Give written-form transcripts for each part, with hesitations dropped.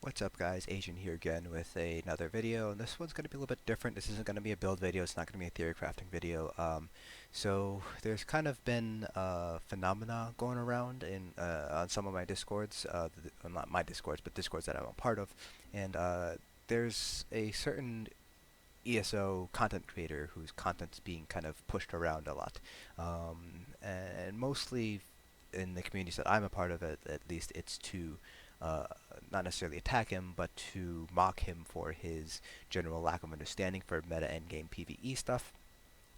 What's up guys, Asian here again with another video, and this one's going to be a little bit different. This isn't going to be a build video, it's not going to be a theory crafting video. So there's kind of been a phenomena going around on some of my discords, well, not my discords, but discords that I'm a part of, and there's a certain ESO content creator whose content's being kind of pushed around a lot, and mostly in the communities that I'm a part of, at least, it's to uh, not necessarily attack him, but to mock him for his general lack of understanding for meta endgame PvE stuff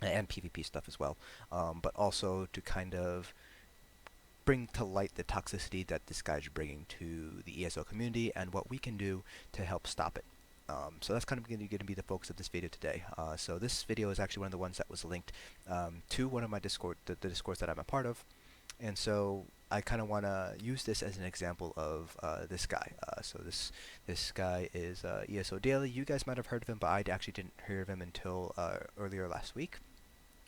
and PvP stuff as well, but also to kind of bring to light the toxicity that this guy's bringing to the ESO community and what we can do to help stop it. So that's kind of going to be the focus of this video today. So this video is actually one of the ones that was linked to one of my the discords that I'm a part of, and so I kind of want to use this as an example of this guy. So this guy is ESO Daily. You guys might have heard of him, but I actually didn't hear of him until earlier last week.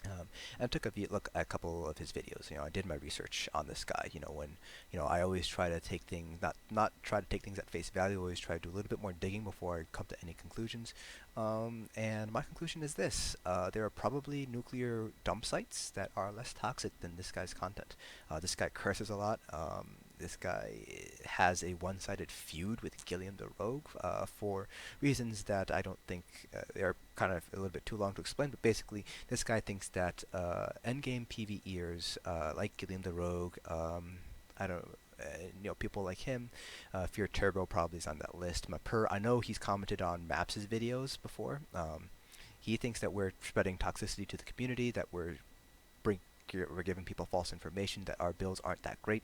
And I took a look at a couple of his videos. I did my research on this guy. When I always try to take things not try to take things at face value. I always try to do a little bit more digging before I come to any conclusions. And my conclusion is this: there are probably nuclear dump sites that are less toxic than this guy's content. This guy curses a lot. This guy has a one-sided feud with Gilliam the Rogue for reasons that I don't think are kind of a little bit too long to explain. But basically, this guy thinks that endgame PvEers like Gilliam the Rogue, I don't. People like him, Fear Turbo probably is on that list. I know he's commented on Maps' videos before. He thinks that we're spreading toxicity to the community, that we're giving people false information, that our builds aren't that great,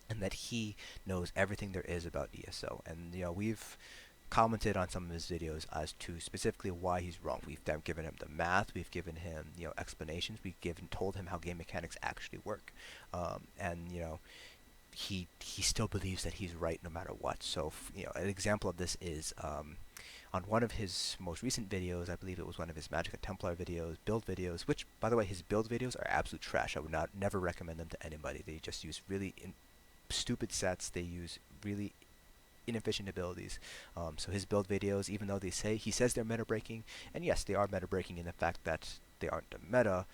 and that he knows everything there is about ESO. And we've commented on some of his videos as to specifically why he's wrong. We've given him the math, we've given him explanations, we've told him how game mechanics actually work, and he still believes that he's right no matter what. So an example of this is on one of his most recent videos, I believe it was one of his Magica Templar videos, build videos, which, by the way, his build videos are absolute trash. I would never recommend them to anybody. They just use really stupid sets. They use really inefficient abilities. So his build videos, even though he says they're meta breaking, and yes, they are meta breaking in the fact that they aren't the meta,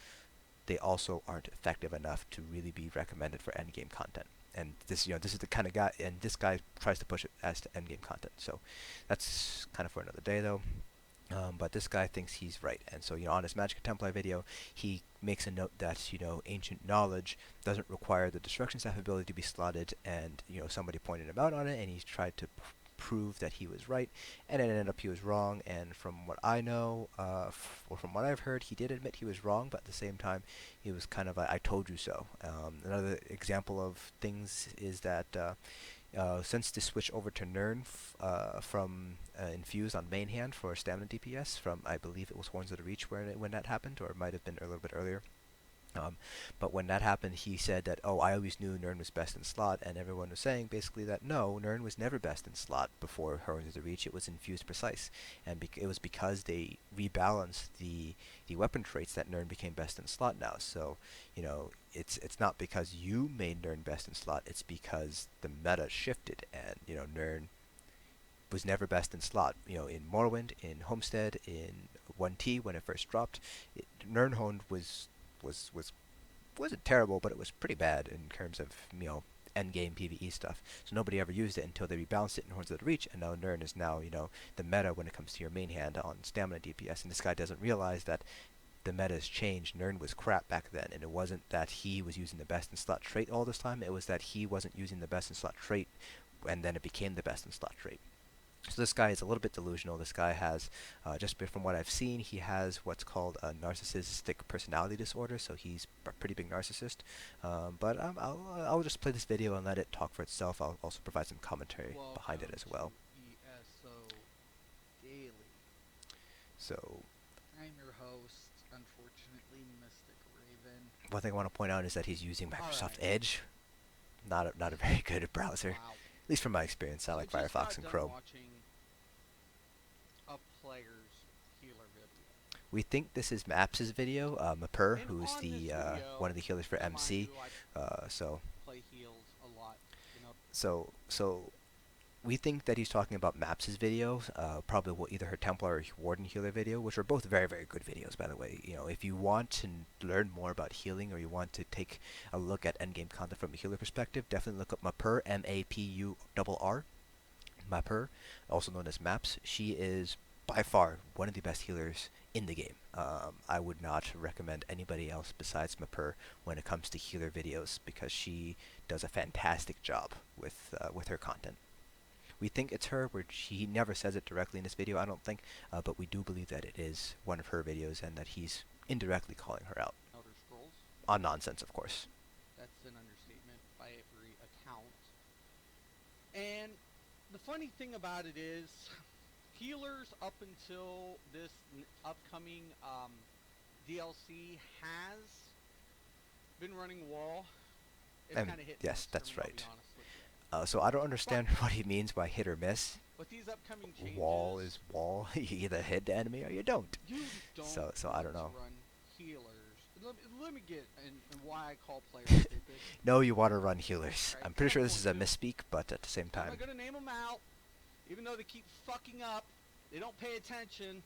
they also aren't effective enough to really be recommended for endgame content. And this is the kind of guy, and this guy tries to push it as to endgame content. So that's kind of for another day, though. But this guy thinks he's right, and so on his Magic Templar video, he makes a note that ancient knowledge doesn't require the destruction staff ability to be slotted, and somebody pointed him out on it, and he's tried to prove that he was right, and it ended up he was wrong. And from what I know, or from what I've heard, he did admit he was wrong, but at the same time, he was kind of I told you so. Another example of things is that since the switch over to Nern from Infused on main hand for stamina DPS from, I believe it was Horns of the Reach when that happened, or it might have been a little bit earlier. But when that happened, he said that, oh, I always knew Nern was best in slot, and everyone was saying basically that no, Nern was never best in slot before Horns of the Reach. It was Infused Precise, and it was because they rebalanced the weapon traits that Nern became best in slot now. So it's not because you made Nern best in slot, it's because the meta shifted, and Nern was never best in slot. In Morrowind, in Homestead, in 1T when it first dropped, Nernhond wasn't terrible, but it was pretty bad in terms of end game PvE stuff. So nobody ever used it until they rebalanced it in Horns of the Reach, and now Nern is now the meta when it comes to your main hand on stamina DPS. And this guy doesn't realize that the meta has changed. Nern was crap back then, and it wasn't that he was using the best in slot trait all this time. It was that he wasn't using the best in slot trait, and then it became the best in slot trait. So this guy is a little bit delusional. This guy has, just from what I've seen, he has what's called a narcissistic personality disorder. So he's a pretty big narcissist. But I'll just play this video and let it talk for itself. I'll also provide some commentary behind it Welcome as to well. ESO Daily. So I'm your host, unfortunately, Mystic Raven. one thing I want to point out is that he's using Microsoft Alright. Edge, not a very good browser, Wow. at least from my experience. I So I like just Firefox got and done Chrome. watching a player's healer video. We think this is Maps' video, Mapur, And who's on this the one video, of the healers for now mind MC. you, I Uh, so play heals a lot. so we think that he's talking about Maps' videos, probably either her Templar or Warden healer video, which are both very, very good videos, by the way. You know, if you want to learn more about healing or you want to take a look at endgame content from a healer perspective, definitely look up Mapur, Mapurr, Mapur, also known as Maps. She is by far one of the best healers in the game. I would not recommend anybody else besides Mapur when it comes to healer videos because she does a fantastic job with her content. We think it's her, where she never says it directly in this video, I don't think, but we do believe that it is one of her videos and that he's indirectly calling her out. Elder Scrolls. On nonsense, of course. That's an understatement by every account. And the funny thing about it is, healers up until this upcoming DLC has been running wall. It's And kind of hit and yes, miss for that's me, I'll be right. honest with you. So I don't But understand what he means by hit or miss. with these upcoming Wall changes, is wall. You either hit the enemy or you don't. you don't So I want don't to know. run healers. Let me get and why I call players stupid. No, you want to run healers. Right? I'm Because pretty I'm sure this going is a to. misspeak, but at the same I'm time, not gonna name them out, even though they keep fucking up. They don't pay attention.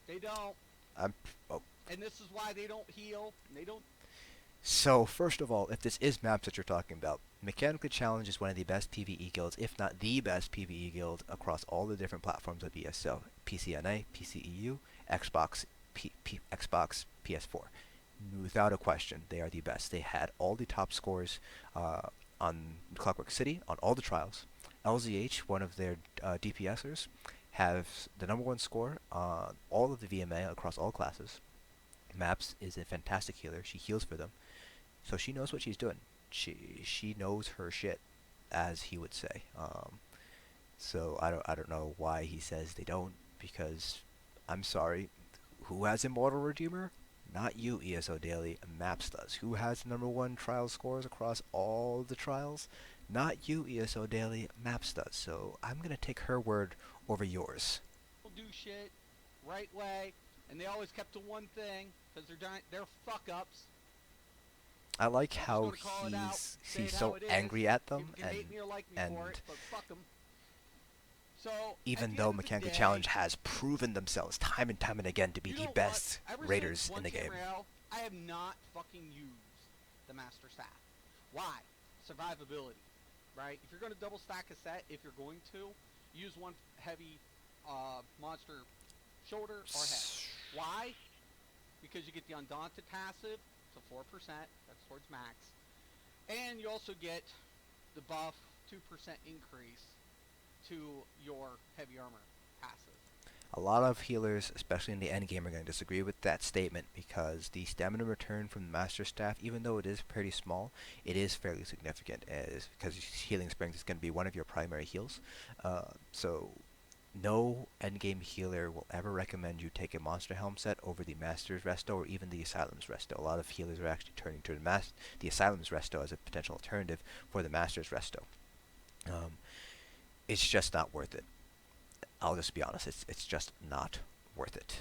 They don't, I'm. Oh. and this is why they don't heal. And they don't. So first of all, if this is maps that you're talking about, Mechanically Challenge is one of the best PvE guilds, if not the best PvE guild across all the different platforms of ESO: PCNA, PCEU, Xbox, Xbox, PS4. Without a question, they are the best. They had all the top scores on Clockwork City on all the trials. LZH, one of their DPSers, has the number one score on all of the VMA across all classes. Maps is a fantastic healer. She heals for them, so she knows what she's doing. She knows her shit, as he would say. So I don't know why he says they don't, because I'm sorry, who has Immortal Redeemer? Not you, ESO Daily. Maps does. Who has the number one trial scores across all the trials? Not you, ESO Daily. Maps does. So I'm gonna take her word over yours. Do shit right way, and they always kept to one thing because they're fuck ups. I like I'm just how gonna call it out, say he's it how so it is. angry at them, People can hate me or like me and for it, but fuck them. So at even the though end of the Mechanical day, Challenge has proven themselves time and time and again to be you the know what? best Ever raiders since in one the game. rail, I have not fucking used the master staff. Why? Survivability, right? If you're going to double stack a set, if you're going to, use one heavy monster shoulder or head. Why? Because you get the Undaunted passive, so 4%, that's towards max. And you also get the buff 2% increase to your heavy armor passive. A lot of healers, especially in the end game, are going to disagree with that statement because the stamina return from the Master Staff, even though it is pretty small, it is fairly significant, as because Healing Springs is going to be one of your primary heals. So no endgame healer will ever recommend you take a Monster Helm set over the Master's Resto or even the Asylum's Resto. A lot of healers are actually turning to the Asylum's Resto as a potential alternative for the Master's Resto. It's just not worth it. I'll just be honest, it's just not worth it.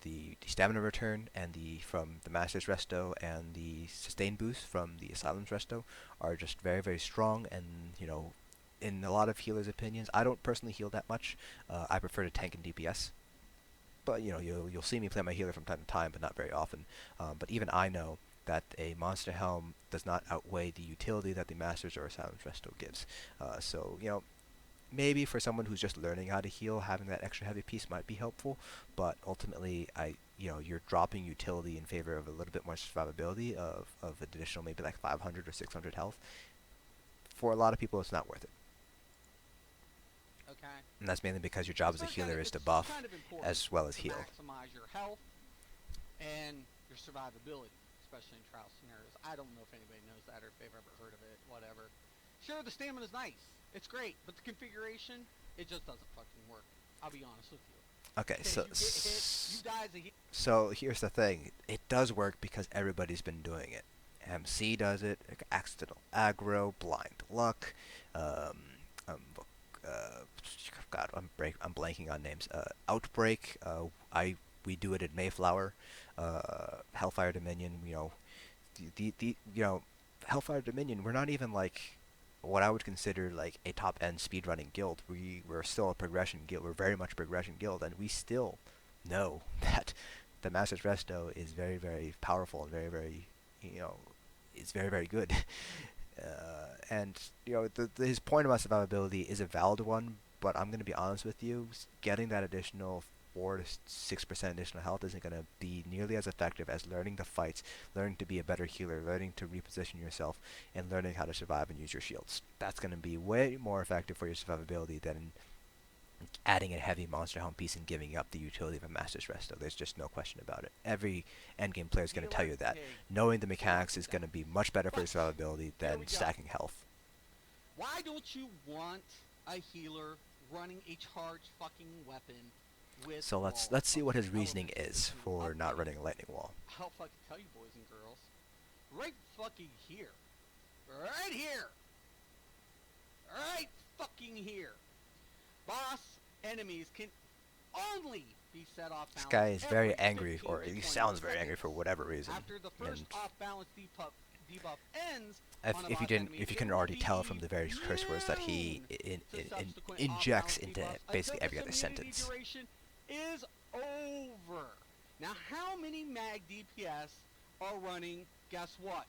The stamina return and the from the Master's Resto and the sustain boost from the Asylum's Resto are just very, very strong, and in a lot of healers' opinions, I don't personally heal that much. I prefer to tank and DPS, but you'll see me play my healer from time to time, but not very often. But even I know that a Monster Helm does not outweigh the utility that the Masters or Asylum's Resto gives. So maybe for someone who's just learning how to heal, having that extra heavy piece might be helpful, but ultimately, you're dropping utility in favor of a little bit more survivability of additional maybe like 500 or 600 health. For a lot of people, it's not worth it. Okay. And that's mainly because your job as a healer is to buff kind of important as well as to heal. maximize your health and your survivability, especially in trial scenarios. I don't know if anybody knows that or if they've ever heard of it, whatever. Sure, the stamina is nice. It's great, but the configuration, it just doesn't fucking work. I'll be honest with you. Okay, Okay, you get hit, you die as a healer. so here's the thing. It does work because everybody's been doing it. MC does it, accidental aggro, blind luck, um, uh, God, I'm blanking on names. Outbreak. We do it at Mayflower, Hellfire Dominion. The Hellfire Dominion. We're not even like what I would consider like a top end speedrunning guild. We're still a progression guild. We're very much a progression guild, and we still know that the Master's Resto is very very powerful and very very you know is very very good. And his point about survivability is a valid one, but I'm going to be honest with you, getting that additional 4 to 6% additional health isn't going to be nearly as effective as learning the fights, learning to be a better healer, learning to reposition yourself, and learning how to survive and use your shields. That's going to be way more effective for your survivability than adding a heavy monster home piece and giving up the utility of a Master's Resto. There's just no question about it. Every endgame player is going to tell Healer you that. pig. Knowing the So watch mechanics is this going to out. be much better for your But survivability here we than go. stacking health. Why don't you want a healer running a charged fucking weapon with So let's wall of let's see what fucking his reasoning elements is since you for not updated? running a lightning wall. I'll fucking tell you, boys and girls. Right fucking here. Right here. Right fucking here. Boss enemies can only be set off This balance guy is very every angry, 15 or to he 20 sounds very angry seconds. for whatever reason. After the first And off balance debuff ends on a if you boss didn't, enemy, if you it couldn't will already tell from be the various curse words that he immune to subsequent off injects balance into debuffs until basically every this other immunity sentence. duration is over. Now, how many mag DPS are running? Guess what?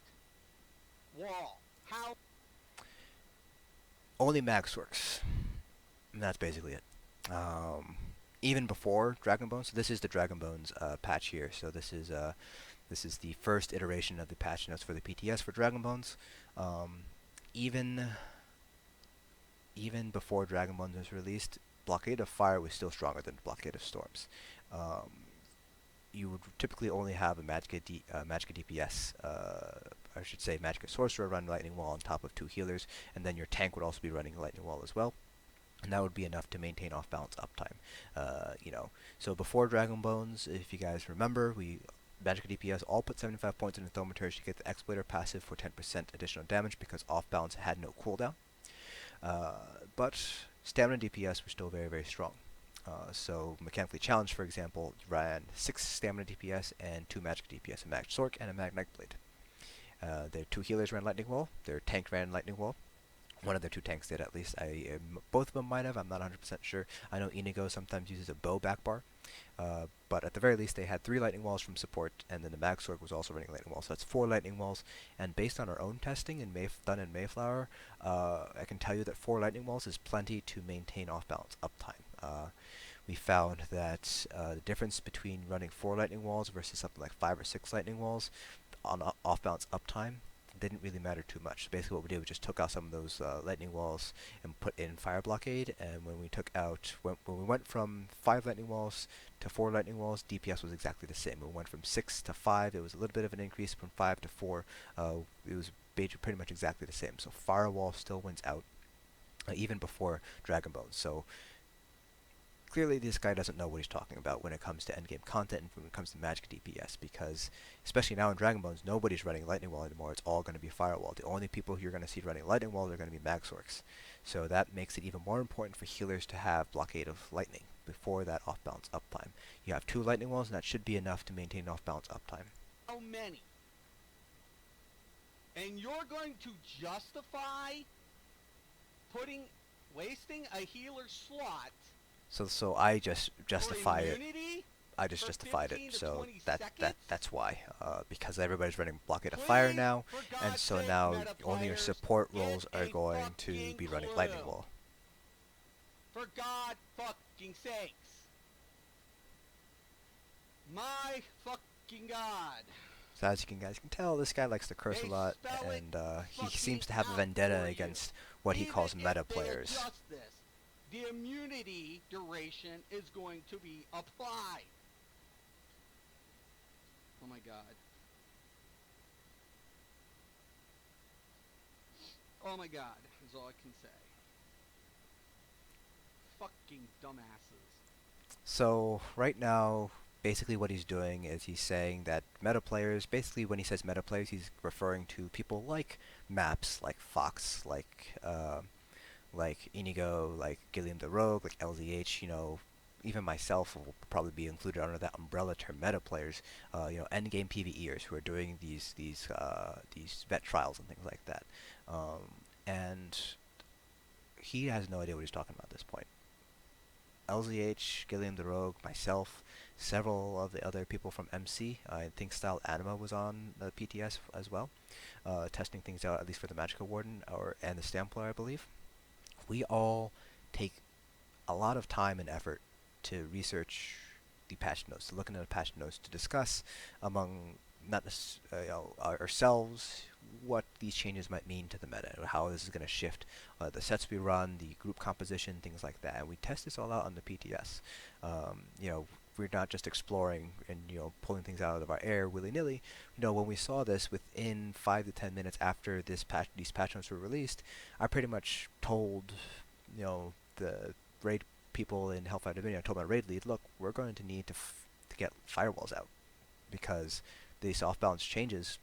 Wall. How? Only Max works, and that's basically it. Even before Dragon Bones, so this is the Dragon Bones patch here. So this is the first iteration of the patch notes for the PTS for Dragon Bones. Um, even even before Dragon Bones was released, Blockade of Fire was still stronger than Blockade of Storms. Um, you would typically only have a Magicka DPS, I should say Magicka Sorcerer run Lightning Wall on top of 2 healers, and then your tank would also be running Lightning Wall as well. And that would be enough to maintain off-balance uptime. So before Dragon Bones, if you guys remember, Magicka DPS all put 75 points into Thaumaturge to get the Exploiter passive for 10% additional damage because off-balance had no cooldown. But Stamina DPS were still very, very strong. So Mechanically Challenged, for example, ran 6 Stamina DPS and 2 Magic DPS, a Mag Sork and a Mag Nightblade. Their 2 healers ran Lightning Wall, their tank ran Lightning Wall. One of their 2 tanks did at least. Both of them might have, I'm not 100% sure. I know Inigo sometimes uses a bow back bar. But at the very least, they had 3 lightning walls from support, and then the Mag Sorg was also running lightning walls. So that's 4 lightning walls. And based on our own testing done in Mayflower, I can tell you that 4 lightning walls is plenty to maintain off-balance uptime. We found that the difference between running 4 lightning walls versus something like 5 or 6 lightning walls on off-balance uptime didn't really matter too much. So basically what we did was just took out some of those lightning walls and put in fire blockade, and when we went from 5 lightning walls to 4 lightning walls, DPS was exactly the same. We went from 6 to 5, it was a little bit of an increase. From 5 to 4, it was pretty much exactly the same. So firewall still wins out even before Dragon Bones. So clearly this guy doesn't know what he's talking about when it comes to endgame content and when it comes to Magic DPS, because especially now in Dragon Bones, nobody's running Lightning Wall anymore. It's all going to be Firewall. The only people you're going to see running Lightning Wall are going to be Magsorks. So that makes it even more important for healers to have Blockade of Lightning before that off-balance uptime. You have 2 Lightning Walls, and that should be enough to maintain off-balance uptime. How many? And you're going to justify wasting a healer slot So I just justify for it. immunity I just for justified 15 it. to So 20 that's seconds? why. Because everybody's running Blockade of Fire Please, now, for and God's so sake, now meta only your players, support get roles are a going to fucking be running clue. Lightning Wall. For God fucking sakes. My fucking God. So as you guys can tell, this guy likes to curse They a lot, spell it and he fucking seems to have a out vendetta for you. against what he Even calls if meta they players. adjust this, the immunity duration is going to be applied. Oh my God. Oh my God, is all I can say. Fucking dumbasses. So right now, basically what he's doing is he's saying that meta players, basically when he says meta players, he's referring to people like Maps, like Fox, like Inigo, like Gilliam the Rogue, like LZH, even myself will probably be included under that umbrella term meta players, endgame PvEers who are doing these vet trials and things like that. and he has no idea what he's talking about at this point. LZH, Gilliam the Rogue, myself, several of the other people from MC, I think Style Anima was on the PTS as well, testing things out, at least for the Magica Warden and the Stampler, I believe. We all take a lot of time and effort to research the patch notes, to look into the patch notes, to discuss among not ourselves what these changes might mean to the meta, or how this is going to shift the sets we run, the group composition, things like that. And we test this all out on the PTS. We're not just exploring and pulling things out of our air willy-nilly. When we saw this within 5 to 10 minutes after these patch notes were released, I pretty much told the raid people in Hellfire Dominion, I told my raid lead, look, we're going to need to get firewalls out, because these off-balance changes,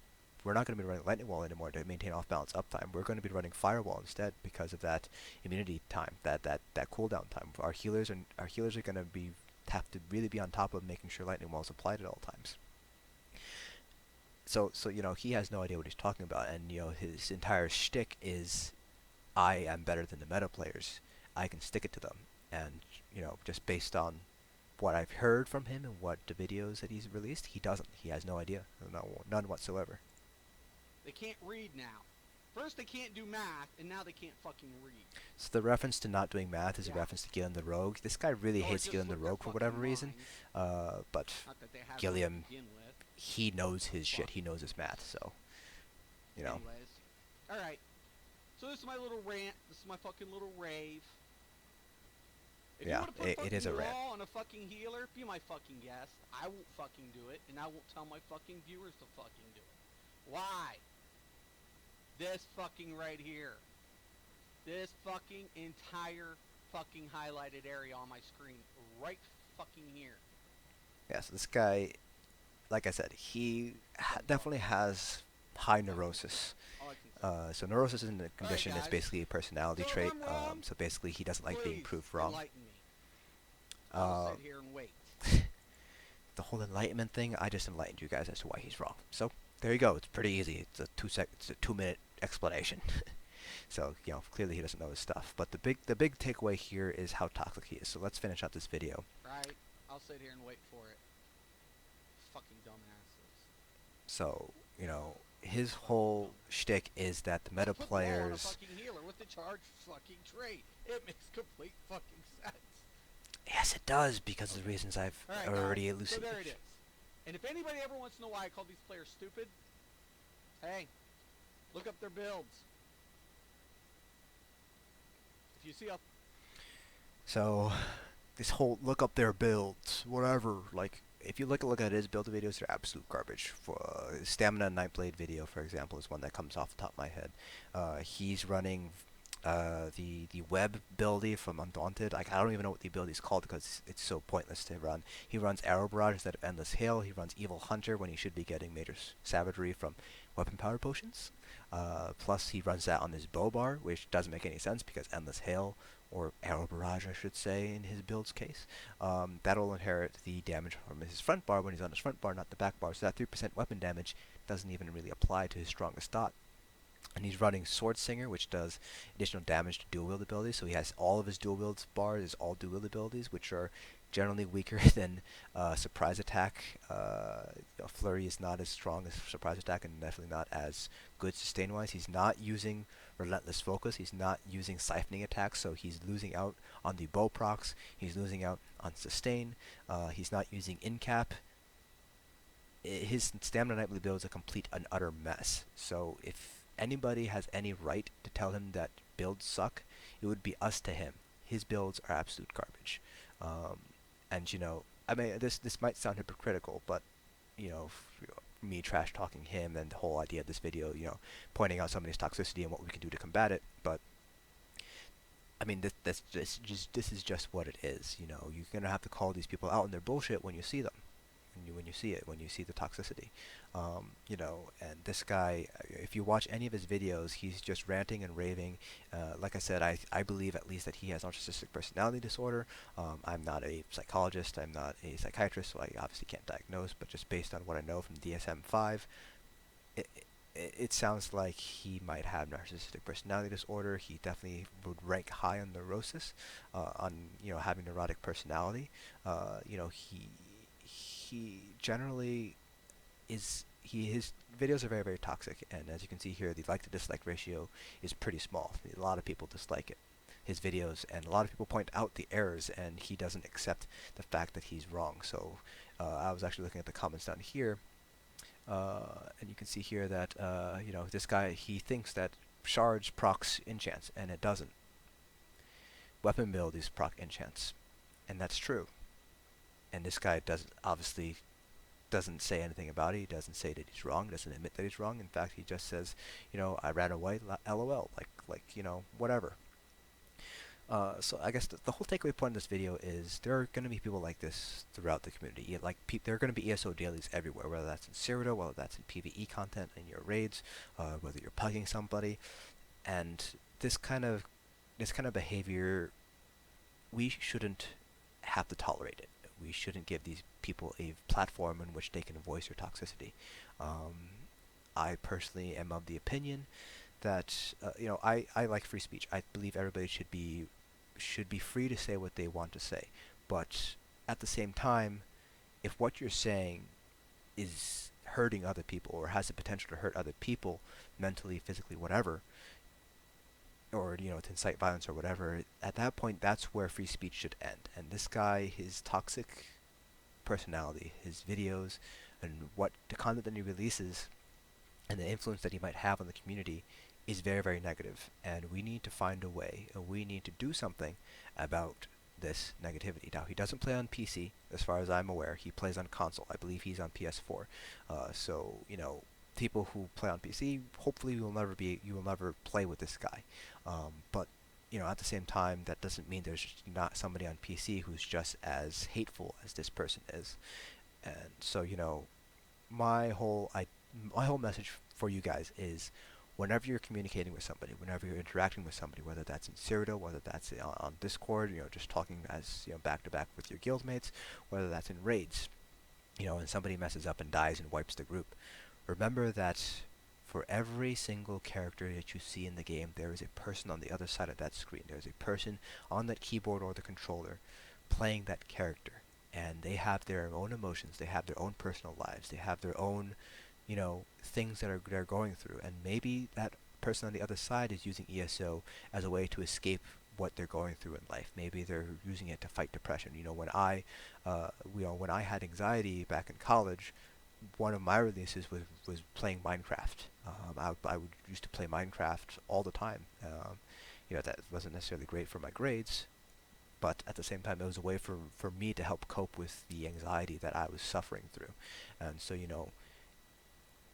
we're not going to be running Lightning Wall anymore to maintain off-balance uptime. We're going to be running Firewall instead because of that immunity time, that cooldown time. Our healers are going to have to really be on top of making sure Lightning Wall is applied at all times. So he has no idea what he's talking about, and his entire shtick is, I am better than the meta players. I can stick it to them, and just based on what I've heard from him and what the videos that he's released, he doesn't. He has no idea, none whatsoever. They can't read now. First they can't do math, and now they can't fucking read. So the reference to not doing math is a reference to Gilliam the Rogue. This guy really hates Gilliam the Rogue for whatever reason. But Gilliam, he knows his shit. He knows his math, so, Anyways. Alright. So this is my little rant. This is my fucking little rave. If you want to put it is a rant. on a fucking healer, be my fucking guest. I won't fucking do it, and I won't tell my fucking viewers to fucking do it. Why? This fucking right here. This fucking entire fucking highlighted area on my screen. Right fucking here. Yeah, so this guy, like I said, he definitely has high neurosis. So neurosis is a condition that's basically a personality trait. So basically he doesn't like being proved wrong. I'll sit here and wait. The whole enlightenment thing, I just enlightened you guys as to why he's wrong. So there you go. It's pretty easy. It's a 2-minute explanation. So clearly he doesn't know his stuff. But the big takeaway here is how toxic he is. So let's finish out this video. Right. I'll sit here and wait for it. Fucking dumbasses. So his whole shtick is that the meta players. Put the fucking healer with the charge fucking trait. It makes complete fucking sense. Yes, it does, because of the reasons I've already elucidated. So there it is. And if anybody ever wants to know why I call these players stupid, hey, look up their builds. If you see a... So, this whole look up their builds, whatever, like, if you look at his build videos, they're absolute garbage. For Stamina Nightblade video, for example, is one that comes off the top of my head. He's running the web ability from Undaunted. Like, I don't even know what the ability is called because it's so pointless to run. He runs Arrow Barrage instead of Endless Hail. He runs Evil Hunter when he should be getting Major Savagery from Weapon Power Potions. Plus, he runs that on his Bow Bar, which doesn't make any sense because Endless Hail, or Arrow Barrage, I should say, in his build's case, that'll inherit the damage from his front bar when he's on his front bar, not the back bar. So that 3% weapon damage doesn't even really apply to his strongest dot. And he's running Sword Singer, which does additional damage to dual wield abilities. So he has all of his dual wield bars is all dual wield abilities, which are generally weaker than Surprise Attack. Flurry is not as strong as Surprise Attack, and definitely not as good sustain-wise. He's not using Relentless Focus. He's not using Siphoning Attacks, so he's losing out on the bow procs. He's losing out on sustain. He's not using Incap. His Stamina Nightly build is a complete and utter mess. So if anybody has any right to tell him that builds suck, it would be us to him. His builds are absolute garbage. And I mean, this might sound hypocritical, but me trash talking him and the whole idea of this video, pointing out somebody's toxicity and what we can do to combat it. But I mean, this is just what it is. You're gonna have to call these people out on their bullshit when you see them. When you see the toxicity, and this guy, if you watch any of his videos, he's just ranting and raving. Like I said, I believe at least that he has narcissistic personality disorder. I'm not a psychologist, I'm not a psychiatrist, so I obviously can't diagnose, but just based on what I know from DSM-5, it sounds like he might have narcissistic personality disorder. He definitely would rank high on neurosis, on having neurotic personality. He generally his videos are very, very toxic, and as you can see here, the like to dislike ratio is pretty small. A lot of people dislike it, his videos, and a lot of people point out the errors, and he doesn't accept the fact that he's wrong. So I was actually looking at the comments down here, and you can see here that this guy, he thinks that shards procs enchants, and it doesn't. Weapon build is proc enchants, and that's true. And this guy doesn't obviously doesn't say anything about it. He doesn't say that he's wrong. Doesn't admit that he's wrong. In fact, he just says, I ran away, lol, whatever. So I guess the whole takeaway point of this video is there are going to be people like this throughout the community. There are going to be ESO dailies everywhere, whether that's in Cyrodiil, whether that's in PvE content in your raids, whether you're pugging somebody, and this kind of behavior, we shouldn't have to tolerate it. We shouldn't give these people a platform in which they can voice their toxicity. Um, I personally am of the opinion that I like free speech. I believe everybody should be free to say what they want to say. But at the same time, if what you're saying is hurting other people or has the potential to hurt other people mentally, physically, whatever, or to incite violence or whatever, at that point that's where free speech should end. And this guy, his toxic personality, his videos, and what the content that he releases and the influence that he might have on the community is very, very negative, and we need to find a way, and we need to do something about this negativity. Now, he doesn't play on PC, as far as I'm aware. He plays on console. I believe he's on PS4. So, people who play on PC, hopefully you will never play with this guy. But, at the same time, that doesn't mean there's not somebody on PC who's just as hateful as this person is. And so, my whole my whole message for you guys is, whenever you're communicating with somebody, whenever you're interacting with somebody, whether that's in Cyrodiil, whether that's on Discord, just talking as back to back with your guildmates, whether that's in raids, and somebody messes up and dies and wipes the group, remember that for every single character that you see in the game, there is a person on the other side of that screen. There is a person on that keyboard or the controller playing that character, and they have their own emotions, they have their own personal lives, they have their own things that they're going through, and maybe that person on the other side is using ESO as a way to escape what they're going through in life. Maybe they're using it to fight depression. When I had anxiety back in college, one of my releases was playing Minecraft. I would used to play Minecraft all the time. That wasn't necessarily great for my grades, but at the same time, it was a way for me to help cope with the anxiety that I was suffering through. And so,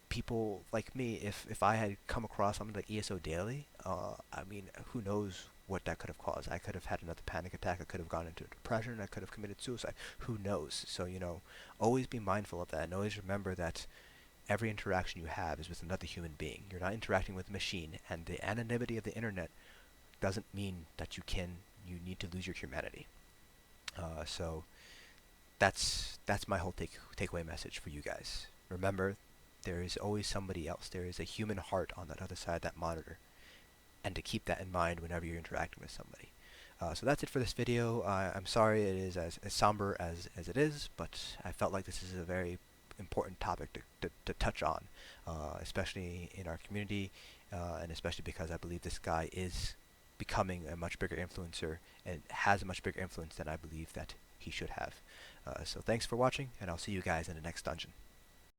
people like me, if I had come across something like ESO Daily, who knows what that could have caused. I could have had another panic attack, I could have gone into depression, I could have committed suicide. Who knows? So, always be mindful of that, and always remember that every interaction you have is with another human being. You're not interacting with a machine, and the anonymity of the internet doesn't mean that you need to lose your humanity. So that's my whole takeaway message for you guys. Remember, there is always somebody else. There is a human heart on that other side of that monitor, and to keep that in mind whenever you're interacting with somebody. So that's it for this video. I'm sorry it is as somber as it is, but I felt like this is a very important topic to touch on, especially in our community, and especially because I believe this guy is becoming a much bigger influencer and has a much bigger influence than I believe that he should have. So thanks for watching, and I'll see you guys in the next dungeon.